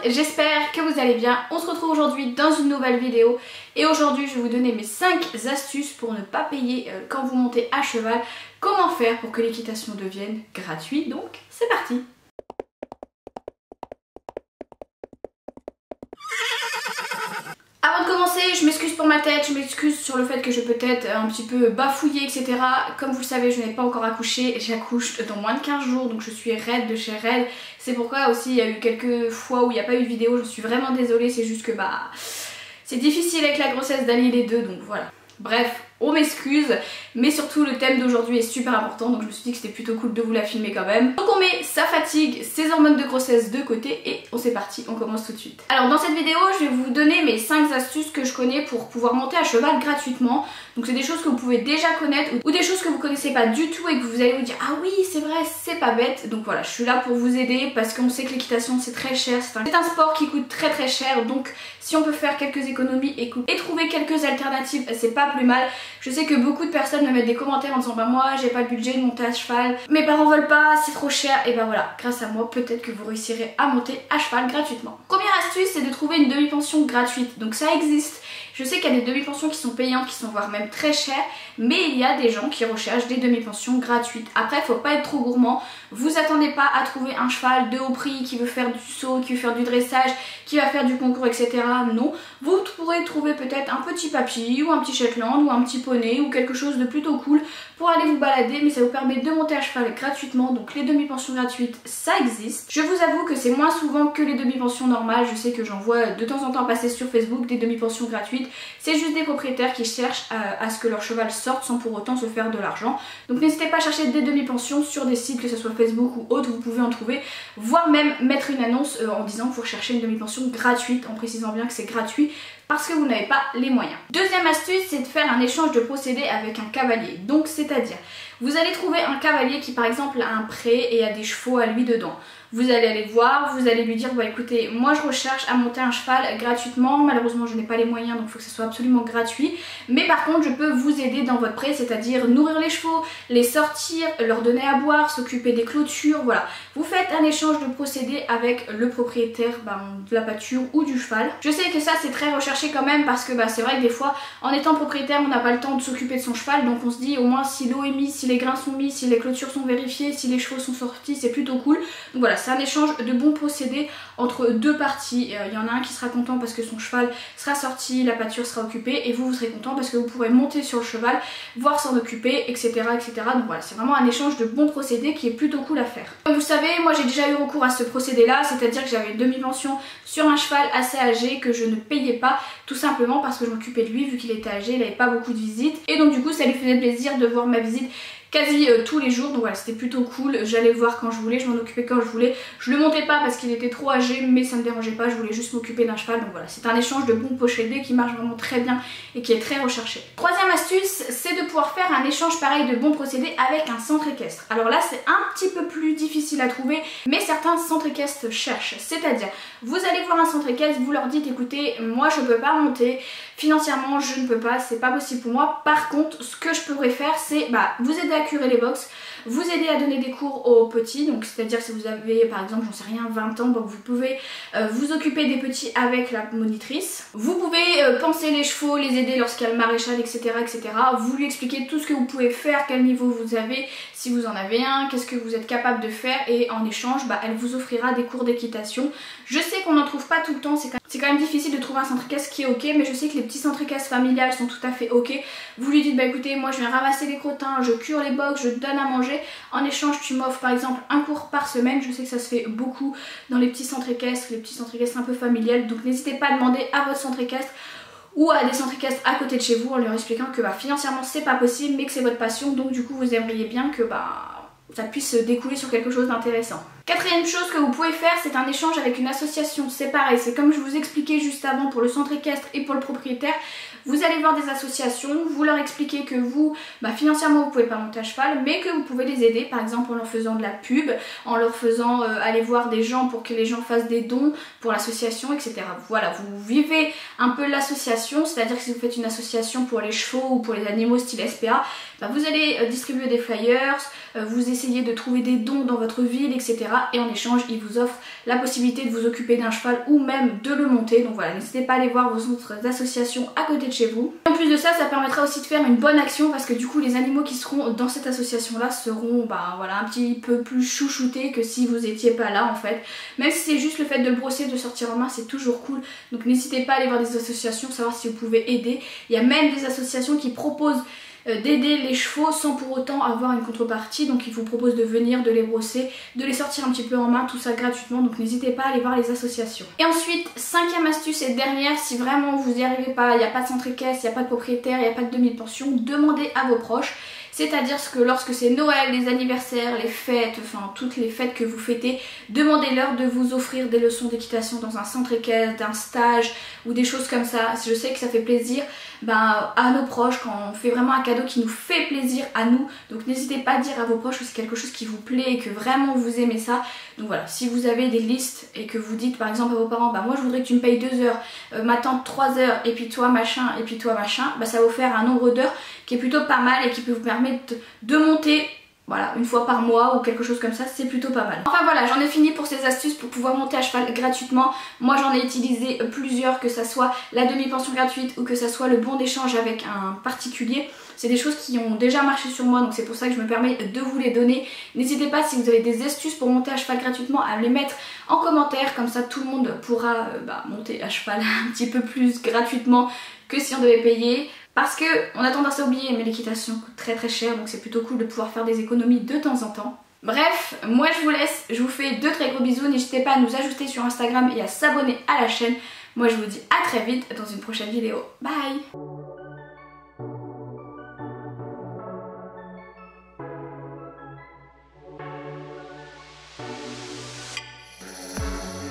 j'espère que vous allez bien. On se retrouve aujourd'hui dans une nouvelle vidéo et aujourd'hui je vais vous donner mes 5 astuces pour ne pas payer quand vous montez à cheval. Comment faire pour que l'équitation devienne gratuite, donc c'est parti. Avant de commencer, je m'excuse pour ma tête, je m'excuse sur le fait que je vais peut-être un petit peu bafouiller, etc. Comme vous le savez, je n'ai pas encore accouché, j'accouche dans moins de 15 jours, donc je suis raide de chez raide. C'est pourquoi aussi il y a eu quelques fois où il n'y a pas eu de vidéo, je suis vraiment désolée, c'est juste que c'est difficile avec la grossesse d'allier les deux, donc voilà. Bref, on m'excuse, mais surtout le thème d'aujourd'hui est super important, donc je me suis dit que c'était plutôt cool de vous la filmer quand même. Donc on met sa fatigue, ses hormones de grossesse de côté et c'est parti, on commence tout de suite. Alors dans cette vidéo, je vais vous donner mes 5 astuces que je connais pour pouvoir monter à cheval gratuitement. Donc c'est des choses que vous pouvez déjà connaître ou des choses que vous connaissez pas du tout et que vous allez vous dire ah oui c'est vrai, c'est pas bête. Donc voilà, je suis là pour vous aider parce qu'on sait que l'équitation c'est très cher, c'est un sport qui coûte très cher, donc si on peut faire quelques économies et trouver quelques alternatives, c'est pas plus mal. Je sais que beaucoup de personnes me mettent des commentaires en disant bah moi j'ai pas le budget de monter à cheval, mes parents veulent pas, c'est trop cher, et bah voilà, grâce à moi peut-être que vous réussirez à monter à cheval gratuitement. Première astuce, c'est de trouver une demi-pension gratuite, donc ça existe. Je sais qu'il y a des demi-pensions qui sont payantes, qui sont voire même très chères, mais il y a des gens qui recherchent des demi-pensions gratuites. Après, il faut pas être trop gourmand, vous attendez pas à trouver un cheval de haut prix qui veut faire du saut, qui veut faire du dressage, qui va faire du concours, etc. Non, vous pourrez trouver peut-être un petit papy ou un petit Shetland ou un petit poney ou quelque chose de plutôt cool pour aller vous balader, mais ça vous permet de monter à cheval gratuitement. Donc les demi-pensions gratuites, ça existe. Je vous avoue que c'est moins souvent que les demi-pensions normales. Je sais que j'en vois de temps en temps passer sur Facebook des demi-pensions gratuites. C'est juste des propriétaires qui cherchent à ce que leur cheval sorte sans pour autant se faire de l'argent. Donc n'hésitez pas à chercher des demi-pensions sur des sites, que ce soit Facebook ou autre, vous pouvez en trouver, voire même mettre une annonce en disant que vous recherchez une demi-pension gratuite, en précisant bien que c'est gratuit parce que vous n'avez pas les moyens. Deuxième astuce, c'est de faire un échange de procédés avec un cavalier. Donc c'est-à-dire, vous allez trouver un cavalier qui par exemple a un pré et a des chevaux à lui dedans. Vous allez aller le voir, vous allez lui dire bah écoutez, moi je recherche à monter un cheval gratuitement, malheureusement je n'ai pas les moyens donc il faut que ce soit absolument gratuit, mais par contre je peux vous aider dans votre pré, c'est-à-dire nourrir les chevaux, les sortir, leur donner à boire, s'occuper des clôtures, voilà. Vous faites un échange de procédés avec le propriétaire de la pâture ou du cheval. Je sais que ça c'est très recherché quand même parce que c'est vrai que des fois en étant propriétaire on n'a pas le temps de s'occuper de son cheval, donc on se dit au moins si l'eau est mise, si les grains sont mis, si les clôtures sont vérifiées, si les chevaux sont sortis, c'est plutôt cool. Donc voilà, c'est un échange de bons procédés entre deux parties. Il y en a un qui sera content parce que son cheval sera sorti, la pâture sera occupée, et vous serez content parce que vous pourrez monter sur le cheval, voir s'en occuper, etc. Donc voilà, c'est vraiment un échange de bons procédés qui est plutôt cool à faire. Comme vous savez, moi j'ai déjà eu recours à ce procédé là, c'est-à-dire que j'avais une demi-pension sur un cheval assez âgé que je ne payais pas, tout simplement parce que je m'occupais de lui vu qu'il était âgé, il n'avait pas beaucoup de visites, et donc du coup ça lui faisait plaisir de voir ma visite quasi tous les jours, donc voilà, c'était plutôt cool. J'allais le voir quand je voulais, je m'en occupais quand je voulais, je le montais pas parce qu'il était trop âgé, mais ça me dérangeait pas, je voulais juste m'occuper d'un cheval. Donc voilà, c'est un échange de bons procédés qui marche vraiment très bien et qui est très recherché. Troisième astuce, c'est de pouvoir faire un échange pareil de bons procédés avec un centre équestre. Alors là c'est un petit peu plus difficile à trouver, mais certains centres équestres cherchent, c'est-à-dire vous allez voir un centre équestre, vous leur dites écoutez, moi je peux pas monter, financièrement je ne peux pas, c'est pas possible pour moi, par contre ce que je pourrais faire c'est vous aider à curer les box, vous aider à donner des cours aux petits, donc c'est-à-dire si vous avez par exemple j'en sais rien 20 ans, donc vous pouvez vous occuper des petits avec la monitrice, vous pouvez panser les chevaux, les aider lorsqu'il y a le maréchal, etc., vous lui expliquez tout ce que vous pouvez faire, quel niveau vous avez, si vous en avez un, qu'est-ce que vous êtes capable de faire, et en échange elle vous offrira des cours d'équitation. Je sais qu'on n'en trouve pas tout le temps, c'est quand même difficile de trouver un centre équestre qui est ok, mais je sais que les petits centres équestres familiales sont tout à fait ok. Vous lui dites écoutez, moi je viens ramasser les crottins, je cure les box, je donne à manger, en échange tu m'offres par exemple un cours par semaine. Je sais que ça se fait beaucoup dans les petits centres équestres un peu familiales, donc n'hésitez pas à demander à votre centre équestre ou à des centres équestres à côté de chez vous en leur expliquant que financièrement c'est pas possible mais que c'est votre passion, donc du coup vous aimeriez bien que ça puisse découler sur quelque chose d'intéressant. Quatrième chose que vous pouvez faire, c'est un échange avec une association. C'est pareil, c'est comme je vous expliquais juste avant pour le centre équestre et pour le propriétaire. Vous allez voir des associations, vous leur expliquez que vous, financièrement vous pouvez pas monter à cheval, mais que vous pouvez les aider, par exemple en leur faisant de la pub, en leur faisant aller voir des gens pour que les gens fassent des dons pour l'association, etc. Voilà, vous vivez un peu l'association, c'est-à-dire que si vous faites une association pour les chevaux ou pour les animaux style SPA, vous allez distribuer des flyers, vous essayez de trouver des dons dans votre ville, etc. Et en échange ils vous offrent la possibilité de vous occuper d'un cheval ou même de le monter. Donc voilà, n'hésitez pas à aller voir vos autres associations à côté de chez vous. En plus de ça, ça permettra aussi de faire une bonne action parce que du coup les animaux qui seront dans cette association là seront voilà, un petit peu plus chouchoutés que si vous étiez pas là en fait. Même si c'est juste le fait de le brosser, de sortir en main, c'est toujours cool. Donc n'hésitez pas à aller voir des associations, savoir si vous pouvez aider. Il y a même des associations qui proposent d'aider les chevaux sans pour autant avoir une contrepartie, donc ils vous proposent de venir, de les brosser, de les sortir un petit peu en main, tout ça gratuitement, donc n'hésitez pas à aller voir les associations. Et ensuite, cinquième astuce et dernière, si vraiment vous n'y arrivez pas, il n'y a pas de centre équestre, il n'y a pas de propriétaire, il n'y a pas de demi-pension, demandez à vos proches. C'est-à-dire que lorsque c'est Noël, les anniversaires, les fêtes, enfin toutes les fêtes que vous fêtez, demandez-leur de vous offrir des leçons d'équitation dans un centre équestre, d'un stage ou des choses comme ça. Je sais que ça fait plaisir à nos proches quand on fait vraiment un cadeau qui nous fait plaisir à nous. Donc n'hésitez pas à dire à vos proches que c'est quelque chose qui vous plaît et que vraiment vous aimez ça. Donc voilà, si vous avez des listes et que vous dites par exemple à vos parents, moi je voudrais que tu me payes 2 heures, ma tante 3 heures et puis toi machin et puis toi machin, ça va vous faire un nombre d'heures qui est plutôt pas mal et qui peut vous permettre de monter voilà, une fois par mois ou quelque chose comme ça, c'est plutôt pas mal. Enfin voilà, j'en ai fini pour ces astuces pour pouvoir monter à cheval gratuitement. Moi j'en ai utilisé plusieurs, que ça soit la demi-pension gratuite ou que ça soit le bon d'échange avec un particulier. C'est des choses qui ont déjà marché sur moi, donc c'est pour ça que je me permets de vous les donner. N'hésitez pas, si vous avez des astuces pour monter à cheval gratuitement, à me les mettre en commentaire, comme ça tout le monde pourra monter à cheval un petit peu plus gratuitement que si on devait payer. Parce que on a tendance à oublier, mais l'équitation coûte très très cher, donc c'est plutôt cool de pouvoir faire des économies de temps en temps. Bref, moi je vous laisse, je vous fais de très gros bisous, n'hésitez pas à nous ajouter sur Instagram et à s'abonner à la chaîne. Moi je vous dis à très vite dans une prochaine vidéo. Bye!